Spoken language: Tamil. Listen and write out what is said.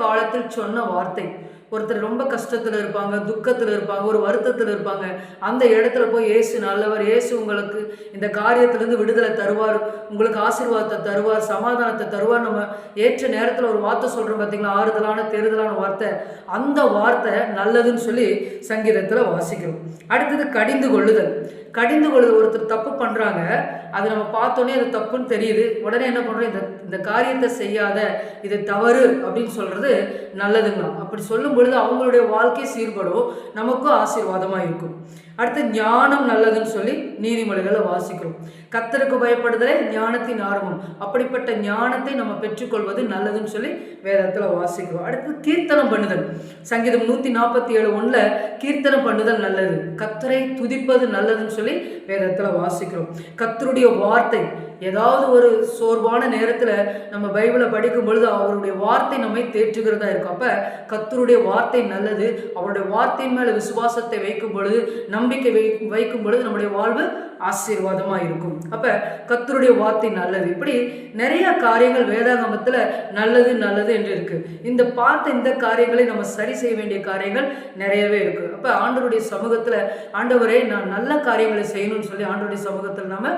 காலத்தில் சொன்ன வார்த்தை. ஒருத்தர் ரொம்ப கஷ்டத்தில் இருப்பாங்க, துக்கத்தில் இருப்பாங்க, ஒரு வருத்தத்தில் இருப்பாங்க. அந்த இடத்துல போய் இயேசு நல்லவர், இயேசு உங்களுக்கு இந்த காரியத்திலேருந்து விடுதலை தருவார், உங்களுக்கு ஆசீர்வாதத்தை தருவார், சமாதானத்தை தருவார். நம்ம ஏற்ற நேரத்தில் ஒரு வார்த்தை சொல்கிறோம் பார்த்தீங்களா, ஆறுதலான தேறுதலான வார்த்தை. அந்த வார்த்தை நல்லதுன்னு சொல்லி சங்கீதத்தில் வாசிக்கிறோம். அடுத்தது கடிந்து கொள்ளுதல். கடிந்து கொள்ளுதல், ஒருத்தர் தப்பு பண்ணுறாங்க, அது நம்ம பார்த்தோன்னே அது தப்புன்னு தெரியுது, உடனே என்ன பண்ணுறோம், இந்த காரியத்தை செய்யாத, இது தவறு அப்படின்னு சொல்கிறது நல்லதுங்களாம். அப்படி சொல்லும் பொழுது அவங்களுடைய வாழ்க்கை சீர்படும், நமக்கும் ஆசீர்வாதமாக இருக்கும். அடுத்து ஞானம் நல்லதுன்னு சொல்லி நீதிமொழிகளை வாசிக்கிறோம். கர்த்தருக்கு பயப்படுதலே ஞானத்தின் ஆரம்பம். அப்படிப்பட்ட ஞானத்தை நம்ம பெற்றுக்கொள்வது நல்லதுன்னு சொல்லி வேதத்தில் வாசிக்கிறோம். அடுத்து கீர்த்தனம் பண்ணுதல். சங்கீதம் 147:1 கீர்த்தனம் பண்ணுதல் நல்லது, கர்த்தரை துதிப்பது நல்லதுன்னு சொல்லி வேதத்தில் வாசிக்கிறோம். கர்த்தருடைய வார்த்தை, ஏதாவது ஒரு சோர்வான நேரத்தில் நம்ம பைபிளை படிக்கும் பொழுது அவருடைய வார்த்தை நம்மை தேற்றுகிறதா இருக்கும். அப்போ கர்த்தருடைய வார்த்தை நல்லது. அவருடைய வார்த்தையின் மேலே விசுவாசத்தை வைக்கும் பொழுது, நம்பிக்கை வைக்கும் பொழுது நம்முடைய வாழ்வு ஆசீர்வாதமாக இருக்கும். அப்போ கர்த்தருடைய வார்த்தை நல்லது. இப்படி நிறைய காரியங்கள் வேதாகமத்தில் நல்லது நல்லது என்று இருக்குது. இந்த காரியங்களை நம்ம சரி செய்ய வேண்டிய காரியங்கள் நிறையவே இருக்குது. அப்போ ஆண்டவருடைய சமூகத்தில், ஆண்டவரே நான் நல்ல காரியங்களை செய்யணும்னு சொல்லி ஆண்டவருடைய சமூகத்தில் நாம்